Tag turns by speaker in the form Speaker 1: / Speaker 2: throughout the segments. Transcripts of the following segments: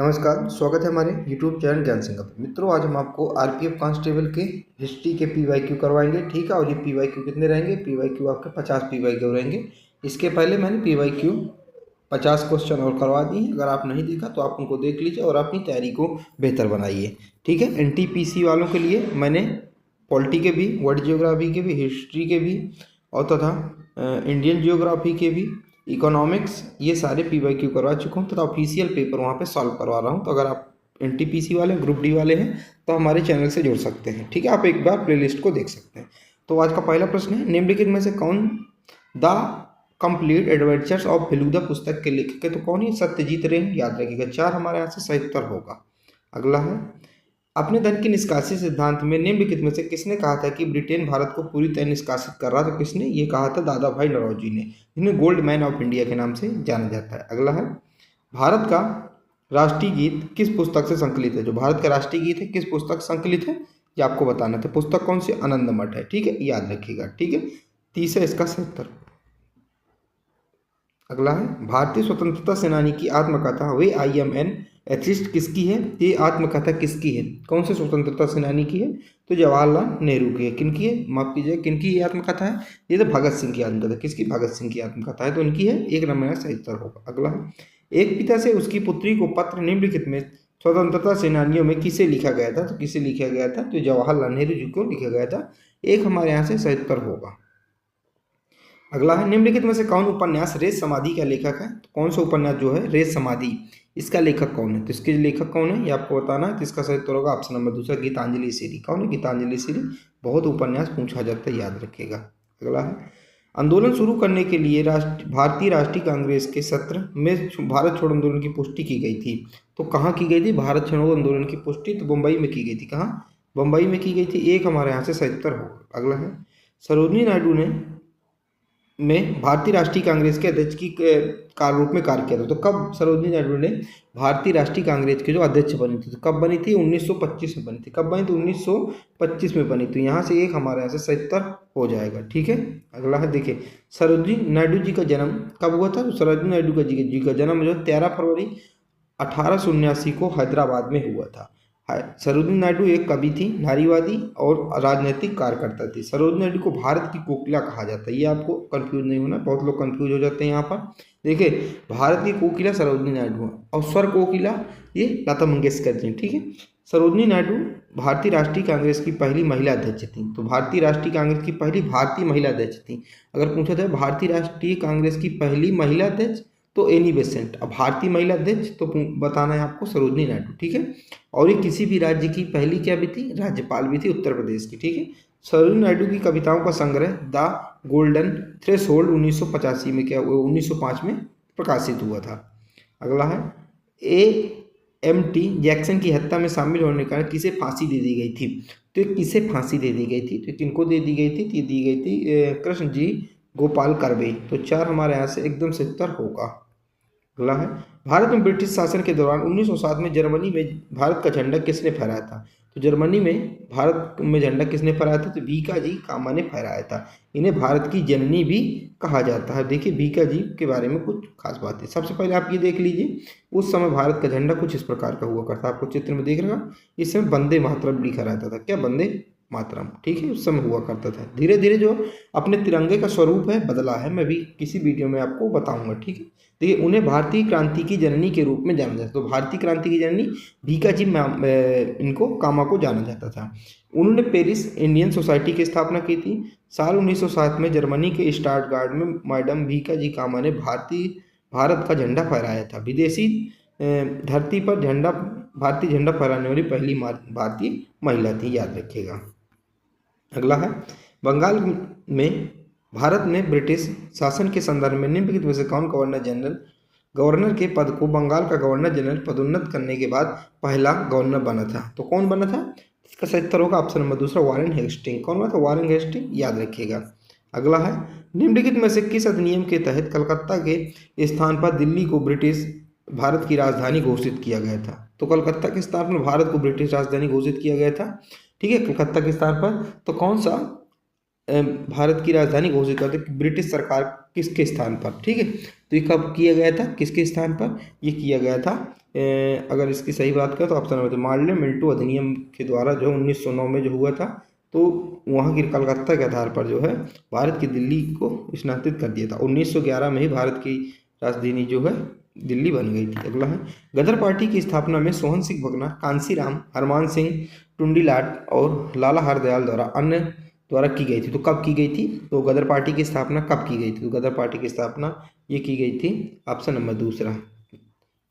Speaker 1: नमस्कार, स्वागत है हमारे YouTube चैनल ज्ञान सिंह पे। मित्रों, आज हम आपको आरपीएफ कांस्टेबल के हिस्ट्री के पीवाईक्यू करवाएंगे, ठीक है। और ये पीवाईक्यू कितने रहेंगे? पीवाईक्यू आपके 50 पीवाईक्यू रहेंगे। इसके पहले मैंने पीवाईक्यू 50 क्वेश्चन और करवा दी हैं। अगर आप नहीं देखा तो आप उनको देख लीजिए और अपनी तैयारी को बेहतर बनाइए, ठीक है। एनटीपीसी वालों के लिए मैंने पॉलिटी के भी, वर्ल्ड जियोग्राफी के भी, हिस्ट्री के भी और तथा इंडियन जियोग्राफी के भी, इकोनॉमिक्स, ये सारे पीवाईक्यू करवा चुका हूँ तथा ऑफिशियल पेपर वहाँ पे सॉल्व करवा रहा हूँ। तो अगर आप एनटीपीसी वाले, ग्रुप डी वाले हैं तो हमारे चैनल से जुड़ सकते हैं, ठीक है। आप एक बार प्लेलिस्ट को देख सकते हैं। तो आज का पहला प्रश्न है, निम्नलिखित में से कौन the complete adventures of Feluda पुस्तक के लेखक है? तो कौन है? सत्यजीत रे, याद रखिएगा। 4 हमारे यहाँ से सही उत्तर होगा। अगला है, अपने धन के निष्कासित सिद्धांत में निम्नलिखित में से किसने कहा था कि ब्रिटेन भारत को पूरी तरह निष्कासित कर रहा था? तो किसने ये कहा था? दादा भाई नौरोजी ने, जिन्हें गोल्ड मैन ऑफ इंडिया के नाम से जाना जाता है। अगला है, भारत का राष्ट्रीय गीत किस पुस्तक से संकलित है? जो भारत का राष्ट्रीय गीत है किस पुस्तक से संकलित है, ये आपको बताना था। पुस्तक कौन सी? आनंद मठ है, ठीक है, याद रखिएगा, ठीक है। 30 है इसका सही उत्तर। अगला है, भारतीय स्वतंत्रता सेनानी की आत्मकथा वे आई एम एन एथिस्ट किसकी है? ये आत्मकथा किसकी है? कौन से स्वतंत्रता सेनानी की है? तो जवाहरलाल नेहरू की है। किनकी है? माफ कीजिए, किनकी ये आत्मकथा है? ये तो भगत सिंह की आत्मकथा। किसकी? भगत सिंह की आत्मकथा है, तो उनकी है। एक नंबर में सही उत्तर होगा। अगला है, एक पिता से उसकी पुत्री को पत्र निम्नलिखित में स्वतंत्रता सेनानियों में किसे लिखा गया था? तो किसे लिखा गया था? तो जवाहरलाल नेहरू जी को लिखा गया था। एक हमारे यहाँ से सही उत्तर होगा। अगला है, निम्नलिखित में से कौन उपन्यास रेत समाधि का लेखक है? तो कौन सा उपन्यास जो है रेत समाधि, इसका लेखक कौन है? तो इसके लेखक कौन है ये आपको बताना है। तो इसका सही उत्तर होगा ऑप्शन नंबर दूसरा, गीतांजलि सीरी। कौन है? गीतांजलि सीरी। बहुत उपन्यास पूछा जाता है, याद रखिएगा। अगला है, आंदोलन शुरू करने के लिए भारतीय राष्ट्रीय कांग्रेस के सत्र में भारत छोड़ो आंदोलन की पुष्टि की गई थी। तो कहाँ की गई थी भारत छोड़ो आंदोलन की पुष्टि? तो मुंबई में की गई थी। कहाँ? मुंबई में की गई थी। एक हमारे यहाँ से सही उत्तर होगा। अगला है, सरोजिनी नायडू ने भारतीय राष्ट्रीय कांग्रेस के अध्यक्ष की कार्य रूप में कार्य किया था। तो कब सरोजिनी नायडू ने भारतीय राष्ट्रीय कांग्रेस के जो अध्यक्ष बनी थी? तो कब बनी थी? 1925 में बनी थी। कब बनी थी? 1925 में बनी। तो यहाँ से एक हमारे यहाँ से सही उत्तर हो जाएगा, ठीक है। अगला है, देखिए सरोजिनी नायडू जी का जन्म कब हुआ था? तो सरोजिनी नायडू जी का जन्म जो 13 फरवरी 1879 को हैदराबाद में हुआ था। सरोजिनी नायडू एक कवि थी, नारीवादी और राजनीतिक कार्यकर्ता थी। सरोजिनी नायडू को भारत की कोकिला कहा जाता है। ये आपको कंफ्यूज नहीं होना, बहुत लोग कंफ्यूज हो जाते हैं यहाँ पर। देखिए, भारत की कोकिला सरोजिनी नायडू है और स्वर कोकिला ये लता मंगेशकर जी, ठीक है। सरोजिनी नायडू भारतीय राष्ट्रीय कांग्रेस की पहली महिला अध्यक्ष थी। तो भारतीय राष्ट्रीय कांग्रेस की पहली भारतीय महिला अध्यक्ष थी। अगर पूछा जाए भारतीय राष्ट्रीय कांग्रेस की पहली महिला अध्यक्ष तो एनी बेसेंट। अब भारतीय महिला अध्यक्ष तो बताना है आपको सरोजिनी नायडू, ठीक है। और ये किसी भी राज्य की पहली क्या भी थी? राज्यपाल भी थी, उत्तर प्रदेश की, ठीक है। सरोजिनी नायडू की कविताओं का संग्रह द गोल्डन थ्रेशोल्ड 1985 में क्या हुआ? 1905 में प्रकाशित हुआ था। अगला है, AMT जैक्सन की हत्या में शामिल होने के कारण किसे फांसी दे दी गई थी? तो किसे फांसी दे दी गई थी? तो किनको दे दी गई थी? तो दी गई थी कृष्ण जी गोपाल कर्वे। तो 4 हमारे यहाँ से एकदम से उत्तर होगा। अगला है, भारत में ब्रिटिश शासन के दौरान 1907 में जर्मनी में भारत का झंडा किसने फहराया था? तो जर्मनी में भारत में झंडा किसने फहराया था? तो भीखा जी कामा ने फहराया था। इन्हें भारत की जननी भी कहा जाता है। देखिए भीखा जी के बारे में कुछ खास बात है। सबसे पहले आप ये देख लीजिए, उस समय भारत का झंडा कुछ इस प्रकार का हुआ करता, आपको चित्र में देख रहा, इस समय वंदे मातरम लिखा रहता था। क्या? वंदे मातरम, ठीक है, उस समय हुआ करता था। धीरे धीरे जो अपने तिरंगे का स्वरूप है बदला है, मैं भी किसी वीडियो में आपको बताऊंगा, ठीक है। देखिए, उन्हें भारतीय क्रांति की जननी के रूप में जाना जाता। तो भारतीय क्रांति की जननी भीखा जी इनको कामा को जाना जाता था। उन्होंने पेरिस इंडियन सोसाइटी की स्थापना की थी। साल 1907 में जर्मनी के स्टटगार्ट में मैडम भीखा जी कामा ने भारत का झंडा फहराया था। विदेशी धरती पर भारतीय झंडा फहराने वाली पहली भारतीय महिला थी, याद रखिएगा। अगला है, बंगाल में भारत में ब्रिटिश शासन के संदर्भ में निम्नलिखित में से कौन गवर्नर के पद को बंगाल का गवर्नर जनरल पदोन्नत करने के बाद पहला गवर्नर बना था? तो कौन बना था? इसका सही उत्तर होगा ऑप्शन नंबर दूसरा, वारेन हेस्टिंग। कौन बना था? वारेन हेस्टिंग, याद रखिएगा। अगला है, निम्नलिखित में से किस अधिनियम के तहत कलकत्ता के स्थान पर दिल्ली को ब्रिटिश भारत की राजधानी घोषित किया गया था? तो कलकत्ता के स्थान पर भारत को ब्रिटिश राजधानी घोषित किया गया था, ठीक है, कलकत्ता के स्थान पर। तो कौन सा भारत की राजधानी घोषित करते ब्रिटिश सरकार किसके स्थान पर, ठीक है। तो ये कब किया गया था, किसके स्थान पर ये किया गया था? अगर इसकी सही बात करें तो ऑप्शन नंबर मार्ले मिंटो अधिनियम के द्वारा जो 1909 में जो हुआ था, तो वहाँ की कलकत्ता के आधार पर जो है भारत की दिल्ली को स्नातक कर दिया था। 1911 में ही भारत की राजधानी जो है दिल्ली बन गई थी। अगला है, गदर पार्टी की स्थापना में सोहन सिंह भगना, कांसीराम, हरमान सिंह टुंडीलाट और लाला हरदयाल द्वारा की गई थी। तो कब की गई थी? तो गदर पार्टी की स्थापना कब की गई थी? तो गदर पार्टी की स्थापना ये की गई थी, ऑप्शन नंबर दूसरा,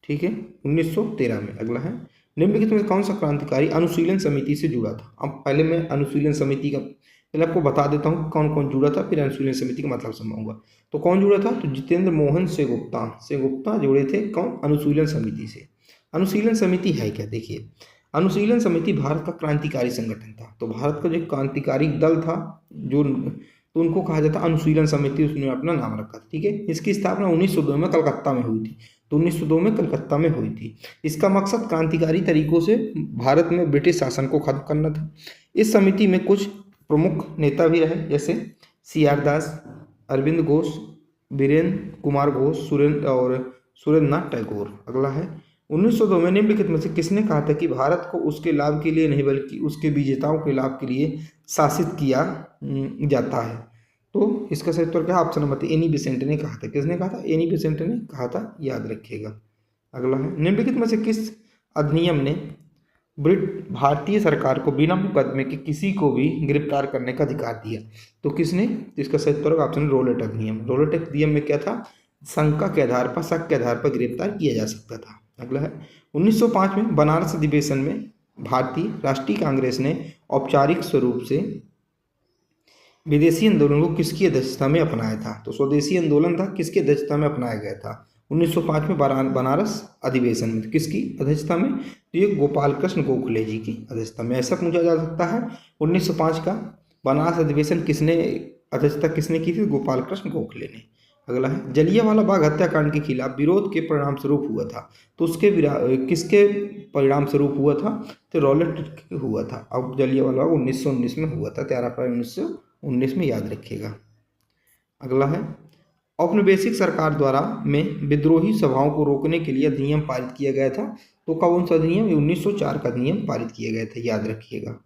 Speaker 1: ठीक है, 1913 में। अगला है, निम्नलिखित में कौन सा क्रांतिकारी अनुशीलन समिति से जुड़ा था? अब पहले मैं अनुशीलन समिति का पहले आपको बता देता हूँ कौन कौन जुड़ा था, फिर अनुशीलन समिति का मतलब समझाऊंगा। तो कौन जुड़ा था? तो जितेंद्र मोहन सेगुप्ता जुड़े थे। कौन? अनुशीलन समिति से। अनुशीलन समिति है क्या? देखिए, अनुशीलन समिति भारत का क्रांतिकारी संगठन था। तो भारत का जो क्रांतिकारी दल था जो, तो उनको कहा जाता अनुशीलन समिति, उसने अपना नाम रखा था, ठीक है। इसकी स्थापना 1902 में कलकत्ता में हुई थी। तो 1902 में कलकत्ता में हुई थी। इसका मकसद क्रांतिकारी तरीकों से भारत में ब्रिटिश शासन को खत्म करना था। इस समिति में कुछ प्रमुख नेता भी रहे, जैसे CR दास, अरविंद घोष, बीरेंद्र कुमार घोष, सुरेंद्रनाथ टैगोर। अगला है, 1902 में निम्नलिखित में से किसने कहा था कि भारत को उसके लाभ के लिए नहीं बल्कि उसके विजेताओं के लाभ के लिए शासित किया जाता है? तो इसका सही उत्तर क्या है? ऑप्शन नंबर एनी बेसेंट ने कहा था। किसने कहा था? एनी बेसेंट ने कहा था, याद रखिएगा। अगला है, निम्नलिखित में से किस अधिनियम ने भारतीय सरकार को बिना मुकदमे के किसी को भी गिरफ्तार करने का अधिकार दिया? तो किसने? तो इसका सही उत्तर ऑप्शन रोलेट अधिनियम। रोलेट अधिनियम में क्या था? शंका के आधार पर, शक के आधार पर गिरफ्तार किया जा सकता था। अगला है, 1905 में बनारस अधिवेशन में भारतीय राष्ट्रीय कांग्रेस ने औपचारिक स्वरूप से विदेशी आंदोलन को किसकी अध्यक्षता में अपनाया था? तो स्वदेशी आंदोलन था, किसकी अध्यक्षता में अपनाया गया था? 1905 में बनारस अधिवेशन में। किसकी अध्यक्षता में? तो ये गोपाल कृष्ण गोखले जी की अध्यक्षता में। ऐसा पूछा जा सकता है, 1905 का बनारस अधिवेशन किसने अध्यक्षता किसने की थी? गोपाल कृष्ण गोखले ने। अगला है, जलियांवाला बाग हत्याकांड के खिलाफ विरोध के परिणाम स्वरूप हुआ था। तो उसके किसके परिणाम स्वरूप हुआ था? तो रॉलेट हुआ था। अब जलियांवाला बाग 1919 में हुआ था, 13 अप्रैल 1919 में, याद रखिएगा। अगला है, औपनिवेशिक सरकार द्वारा में विद्रोही सभाओं को रोकने के लिए अधिनियम पारित किया गया था। तो कौन सा अधिनियम? 1904 का अधिनियम पारित किया गया था, याद रखिएगा।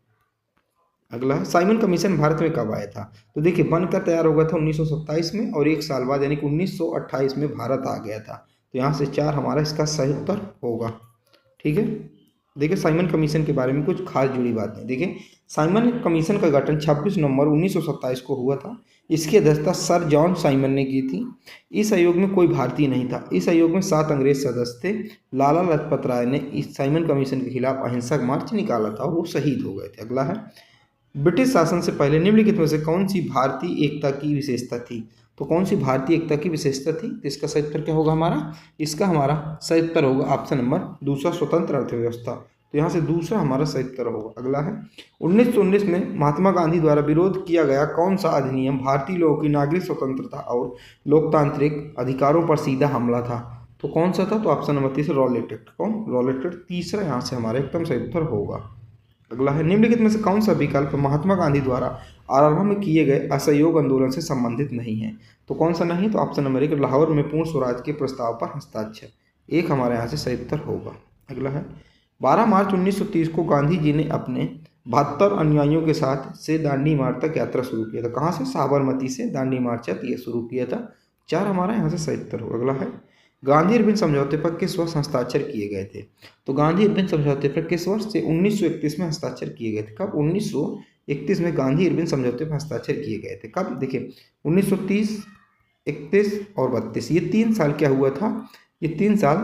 Speaker 1: अगला है, साइमन कमीशन भारत में कब आया था? तो देखिए, बनकर तैयार हो गया था 1927 में, और एक साल बाद यानी कि 1928 में भारत आ गया था। तो यहाँ से 4 हमारा इसका सही उत्तर होगा, ठीक है। देखिए, साइमन कमीशन के बारे में कुछ खास जुड़ी बातें। देखिए, साइमन कमीशन का गठन 26 नवंबर 1927 को हुआ था। इसकी अध्यक्षता सर जॉन साइमन ने की थी। इस आयोग में कोई भारतीय नहीं था। इस आयोग में 7 अंग्रेज सदस्य थे। लाला लाजपत राय ने इस साइमन कमीशन के खिलाफ अहिंसक मार्च निकाला था और वो शहीद हो गए थे। अगला है, ब्रिटिश शासन से पहले निम्नलिखित में से कौन सी भारतीय एकता की विशेषता थी? तो कौन सी भारतीय एकता की विशेषता थी? तो इसका सही उत्तर क्या होगा हमारा? इसका हमारा सही उत्तर होगा ऑप्शन नंबर दूसरा, स्वतंत्र अर्थव्यवस्था। तो यहाँ से दूसरा हमारा सही उत्तर होगा। अगला है, 1919 में महात्मा गांधी द्वारा विरोध किया गया कौन सा अधिनियम भारतीय लोगों की नागरिक स्वतंत्रता और लोकतांत्रिक अधिकारों पर सीधा हमला था? तो कौन सा था? तो ऑप्शन नंबर तीसरा, रॉलेट एक्ट। कौन? रॉलेट एक्ट तीसरा यहाँ से हमारा एकदम सही उत्तर होगा। अगला है, निम्नलिखित में से कौन सा विकल्प महात्मा गांधी द्वारा आरंभ में किए गए असहयोग आंदोलन से संबंधित नहीं है? तो कौन सा नहीं? तो ऑप्शन नंबर 1, लाहौर में पूर्ण स्वराज के प्रस्ताव पर हस्ताक्षर। एक हमारे यहाँ से सही उत्तर होगा। अगला है, 12 मार्च 1930 को गांधी जी ने अपने 72 अनुयायियों के साथ से दांडी मार्च तक यात्रा शुरू किया था। कहाँ से? साबरमती से दांडी मार्च तक ये शुरू किया था। 4 हमारा यहाँ से सही उत्तर होगा। अगला है, गांधी इरविन समझौते पर किस वर्ष हस्ताक्षर किए गए थे? तो गांधी इरविन समझौते पर किस वर्ष से? 1931 में हस्ताक्षर किए गए थे। कब? 1931 में गांधी इरविन समझौते पर हस्ताक्षर किए गए थे। कब? देखिए, 1930, 31 और 32, ये 3 साल क्या हुआ था? ये 3 साल,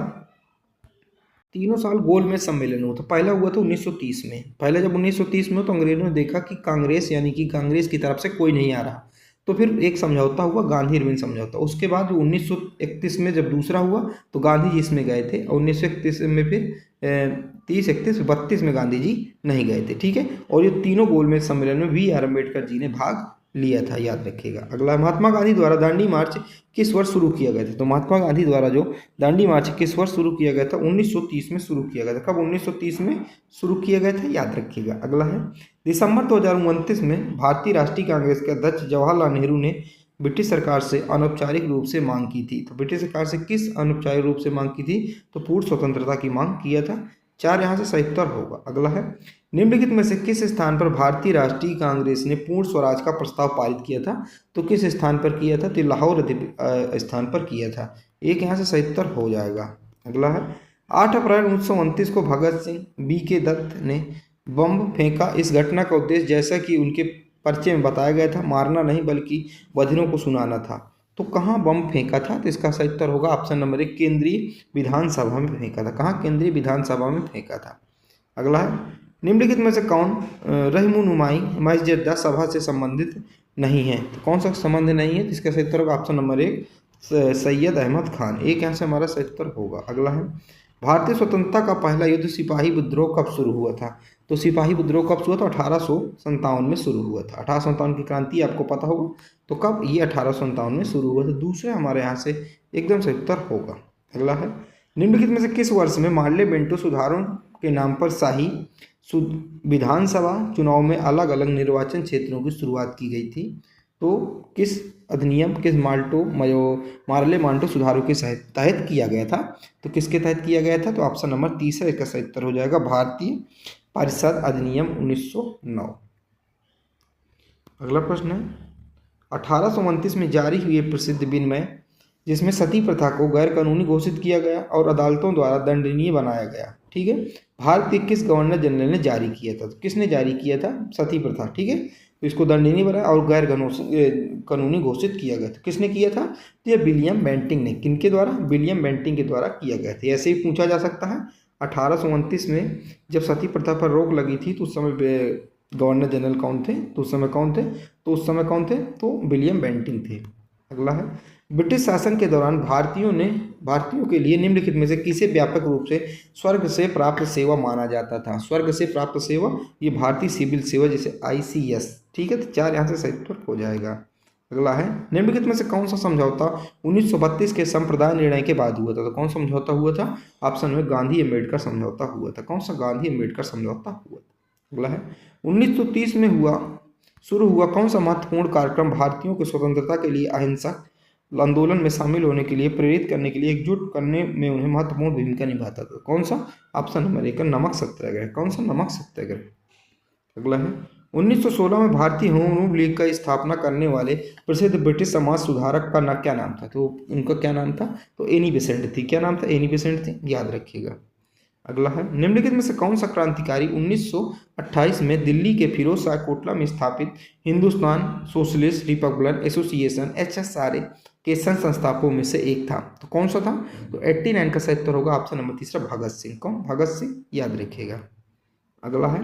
Speaker 1: तीनों साल गोलमेज सम्मेलन हुआ था। पहला हुआ था 1930 में। पहला जब 1930 में हुआ तो अंग्रेजों ने देखा कि कांग्रेस यानी कि कांग्रेस की तरफ से कोई नहीं आ रहा, तो फिर एक समझौता हुआ, गांधी इरविन समझौता। उसके बाद 1931 में जब दूसरा हुआ तो गांधी जी इसमें गए थे, और 1931 में फिर 30, 31, 32 में गांधी जी नहीं गए थे, ठीक है। और ये तीनों गोलमेज सम्मेलन में BR अम्बेडकर जी ने भाग लिया था, याद रखिएगा। अगला, महात्मा गांधी द्वारा दांडी मार्च किस वर्ष शुरू किया गया था? तो महात्मा गांधी द्वारा जो दांडी मार्च किस वर्ष शुरू किया गया था? 1930 में शुरू किया गया था। कब? 1930 में शुरू किया गया था, याद रखिएगा। अगला है, दिसंबर 2029 में भारतीय राष्ट्रीय कांग्रेस के अध्यक्ष जवाहरलाल नेहरू ने ब्रिटिश सरकार से अनौपचारिक रूप से मांग की थी? तो ब्रिटिश सरकार से किस अनौपचारिक रूप से मांग की थी? तो पूर्ण स्वतंत्रता की मांग किया था। 4 यहाँ से सही उत्तर होगा। अगला है, निम्नलिखित में से किस स्थान पर भारतीय राष्ट्रीय कांग्रेस ने पूर्ण स्वराज का प्रस्ताव पारित किया था? तो किस स्थान पर किया था? तो लाहौर स्थान पर किया था। एक यहाँ से सही उत्तर हो जाएगा। अगला है, 8 अप्रैल 1929 को भगत सिंह B.K. दत्त ने बम फेंका। इस घटना का उद्देश्य जैसा कि उनके पर्चे में बताया गया था मारना नहीं बल्कि बधिरों को सुनाना था। तो कहाँ बम फेंका था? तो इसका सही उत्तर होगा ऑप्शन नंबर 1, केंद्रीय विधानसभा में फेंका था। कहाँ? केंद्रीय विधानसभा में फेंका था। अगला है, निम्नलिखित में से कौन रहनुमाई मस्जिद सभा से संबंधित नहीं है? तो कौन सा संबंध नहीं है? तो इसका सही उत्तर होगा ऑप्शन नंबर 1, सैयद अहमद खान। एक यहाँ से हमारा सही उत्तर होगा। अगला है, भारतीय स्वतंत्रता का पहला युद्ध सिपाही विद्रोह कब शुरू हुआ था? तो सिपाही विद्रोह कब शुरू हुआ था? 1857 में शुरू हुआ था। 1857 की क्रांति आपको पता होगा। तो कब? ये 1857 में शुरू हुआ था। दूसरा हमारे यहाँ से एकदम सही उत्तर होगा। अगला है, निम्नलिखित में से किस वर्ष में मार्ले बेंटो सुधारों के नाम पर शाही विधानसभा चुनाव में अलग अलग निर्वाचन क्षेत्रों की शुरुआत की गई थी? तो किस अधिनियम, किस मार्ले मांटो सुधारों के तहत किया गया था? तो किसके तहत किया गया था? तो ऑप्शन नंबर 3 इसका सही उत्तर हो जाएगा, भारतीय परिषद अधिनियम 1909। अगला प्रश्न है, 1829 में जारी हुए प्रसिद्ध विनिमय जिसमें सती प्रथा को गैर कानूनी घोषित किया गया और अदालतों द्वारा दंडनीय बनाया गया, ठीक है, भारत के किस गवर्नर जनरल ने जारी किया था? तो किसने जारी किया था? सती प्रथा, ठीक है, तो इसको दंडनीय बनाया और गैर कानूनी घोषित किया गया था। किसने किया था? तो ये विलियम बेंटिंग ने। किनके द्वारा? विलियम बेंटिंग के द्वारा किया गया था। ऐसे ही पूछा जा सकता है, 1829 में जब सती प्रथा पर रोक लगी थी तो उस समय गवर्नर जनरल कौन थे? तो उस समय कौन थे? तो विलियम बेंटिंग थे। अगला है, ब्रिटिश शासन के दौरान भारतीयों के लिए निम्नलिखित में से किसे व्यापक रूप से स्वर्ग से प्राप्त सेवा माना जाता था? स्वर्ग से प्राप्त सेवा, ये भारतीय सिविल सेवा जैसे ICS, ठीक है, तो 4 यहाँ से सही उत्तर हो जाएगा। अगला है, निम्नलिखित में से कौन सा समझौता 1932 के संप्रदाय निर्णय के बाद हुआ था? तो कौन समझौता हुआ था? ऑप्शन में गांधी अम्बेडकर समझौता हुआ था। कौन सा? गांधी अम्बेडकर समझौता हुआ था। अगला है, 1930 में शुरू हुआ कौन सा महत्वपूर्ण कार्यक्रम भारतीयों को स्वतंत्रता के लिए अहिंसक आंदोलन में शामिल होने के लिए प्रेरित करने के लिए एकजुट करने में उन्हें महत्वपूर्ण भूमिका निभाता था? कौन सा? ऑप्शन नंबर 1, नमक सत्याग्रह। कौन सा? नमक सत्याग्रह। अगला है, 1916 में भारतीय होम लीग का स्थापना करने वाले प्रसिद्ध ब्रिटिश समाज सुधारक का क्या नाम था? तो उनका क्या नाम था? तो एनी बेसेंट थी। क्या नाम था? एनी बेसेंट थी, याद रखिएगा। अगला है, निम्नलिखित में से कौन सा क्रांतिकारी 1928 में दिल्ली के फिरोज शाह कोटला में स्थापित Hindustan socialist Republican association HSRA के संस्थापकों में से एक था? तो कौन सा था? तो 89 का सही उत्तर होगा ऑप्शन नंबर 3, भगत सिंह। कौन? भगत सिंह, याद रखिएगा। अगला है,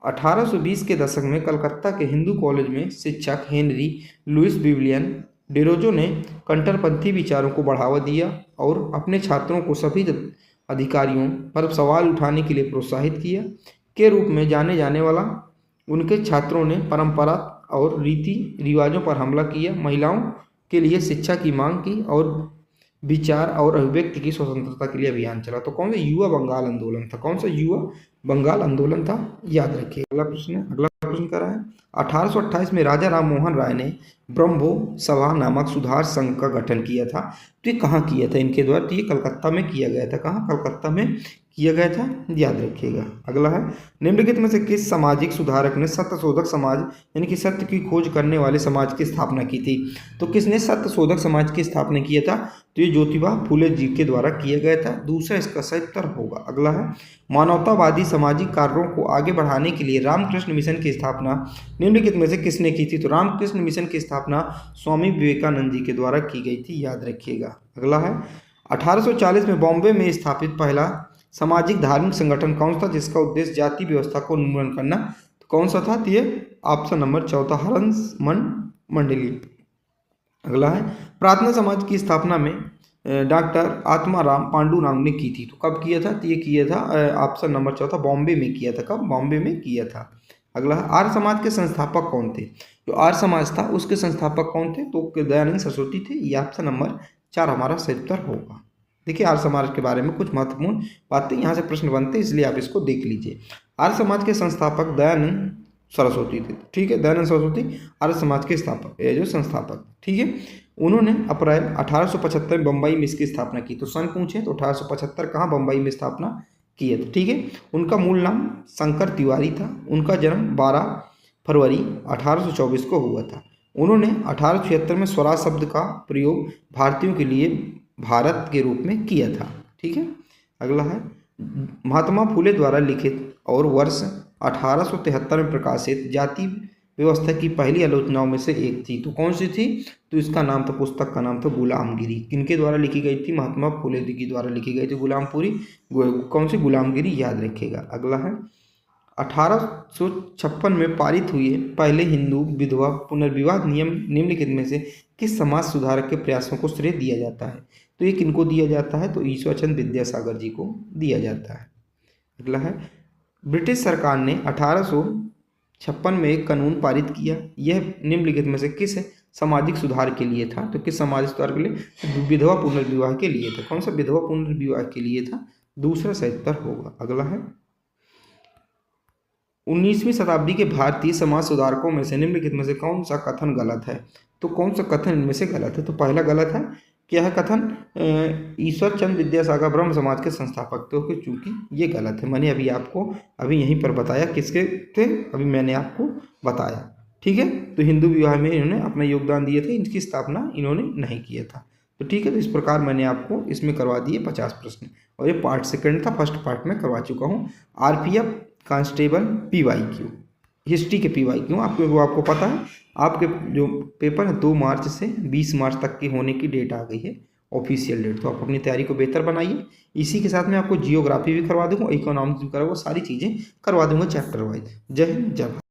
Speaker 1: 1820 के दशक में कलकत्ता के हिंदू कॉलेज में शिक्षक हेनरी लुइस विलियम डेरोजो ने कट्टरपंथी विचारों को बढ़ावा दिया और अपने छात्रों को सभी अधिकारियों पर सवाल उठाने के लिए प्रोत्साहित किया। के रूप में जाने जाने वाला उनके छात्रों ने परंपरा और रीति रिवाजों पर हमला किया, महिलाओं के लिए शिक्षा की मांग की और विचार और अभिव्यक्ति की स्वतंत्रता के लिए अभियान चला। तो कौन सा? युवा बंगाल आंदोलन था। कौन सा? युवा बंगाल आंदोलन था, याद रखिए। अगला प्रश्न कर रहा है, 1828 में राजा राम मोहन राय ने ब्रह्मो सभा नामक सुधार संघ का गठन किया था। तो ये कहाँ किया था इनके द्वारा? तो ये कलकत्ता में किया गया था। कहाँ? कलकत्ता में किया गया था, याद रखिएगा। अगला है, निम्नलिखित में से किस सामाजिक सुधारक ने सत्य शोधक समाज यानी कि सत्य की खोज करने वाले समाज की स्थापना की थी? तो किसने सत्य शोधक समाज की स्थापना किया था? तो ये ज्योतिबा फूले जी के द्वारा किया गया था। दूसरा इसका सही उत्तर होगा। अगला है, मानवतावादी सामाजिक कार्यों को आगे बढ़ाने के लिए रामकृष्ण मिशन की स्थापना निम्नलिखित में से किसने की थी? तो रामकृष्ण मिशन की स्थापना स्वामी विवेकानंद जी के द्वारा की गई थी, याद रखिएगा। अगला है, 1840 में बॉम्बे में स्थापित पहला सामाजिक धार्मिक संगठन कौन था जिसका उद्देश्य जाति व्यवस्था को उन्मूलन करना? तो कौन सा था? तो ये ऑप्शन नंबर 4, हंस मंडली। अगला है, प्रार्थना समाज की स्थापना में डॉक्टर आत्माराम पांडुरंग ने की थी। तो कब किया था? तो ये किया था ऑप्शन नंबर 4, बॉम्बे में किया था। कब? बॉम्बे में किया था। अगला है, आर्य समाज के संस्थापक कौन थे? जो आर्य समाज था उसके संस्थापक कौन थे? तो दयानंद सरस्वती थे। ये ऑप्शन नंबर 4 हमारा सही उत्तर होगा। देखिए, आर्य समाज के बारे में कुछ महत्वपूर्ण बातें यहाँ से प्रश्न बनते हैं, इसलिए आप इसको देख लीजिए। आर्य समाज के संस्थापक दयानंद सरस्वती थे। ठीक है, दयानंद सरस्वती आर्य समाज के स्थापक, ये जो संस्थापक। ठीक है, उन्होंने अप्रैल 1875 में बम्बई में इसकी स्थापना की। तो सन पूछे तो 1875 कहाँ बम्बई में स्थापना किए थे। ठीक है, उनका मूल नाम शंकर तिवारी था। उनका जन्म 12 फरवरी 1824 को हुआ था। उन्होंने 1876 में स्वराज शब्द का प्रयोग भारतीयों के लिए भारत के रूप में किया था। ठीक है, अगला है महात्मा फुले द्वारा लिखित और वर्ष 1873 में प्रकाशित जाति व्यवस्था की पहली आलोचनाओं में से एक थी। तो कौन सी थी? तो इसका नाम था, पुस्तक का नाम था गुलामगिरी। किनके द्वारा लिखी गई थी? महात्मा फुले जी द्वारा लिखी गई थी गुलामपुरी। कौन सी? गुलामगिरी, याद रखिएगा। अगला है 1856 में पारित हुए पहले हिंदू विधवा पुनर्विवाह नियम निम्नलिखित में से किस समाज सुधारक के प्रयासों को श्रेय दिया जाता है? तो ये किनको दिया जाता है? तो ईश्वरचंद विद्यासागर जी को दिया जाता है। अगला है ब्रिटिश सरकार ने 1856 में एक कानून पारित किया। यह निम्नलिखित में से किस सामाजिक सुधार के लिए था? तो किस सामाजिक सुधार के लिए? विधवा पुनर्विवाह के लिए था। कौन सा? विधवा पुनर्विवाह के लिए था। दूसरा सही उत्तर होगा। अगला है 19वीं शताब्दी के भारतीय समाज सुधारकों में से निम्नलिखित में से कौन सा कथन गलत है? तो कौन सा कथन इनमें से गलत है? तो पहला गलत है, क्या है कथन? ईश्वरचंद विद्यासागर ब्रह्म समाज के संस्थापक। तो चूंकि ये गलत है, मैंने अभी यहीं पर बताया किसके थे, अभी मैंने आपको बताया। ठीक है, तो हिंदू विवाह में इन्होंने अपना योगदान दिए थे, इनकी स्थापना इन्होंने नहीं किया था। तो ठीक है, तो इस प्रकार मैंने आपको इसमें करवा दिए 50 प्रश्न, और ये पार्ट सेकंड था, फर्स्ट पार्ट में करवा चुका हूँ। RPF कांस्टेबल PYQ, हिस्ट्री के PYQ आपको पता है। आपके जो पेपर है 2 मार्च से 20 मार्च तक की होने की डेट आ गई है, ऑफिशियल डेट। तो आप अपनी तैयारी को बेहतर बनाइए। इसी के साथ में आपको जियोग्राफी भी करवा दूंगा, इकोनॉमिक्स भी करवा, सारी चीज़ें करवा दूंगा चैप्टर वाइज। जय हिंद, जय भारत।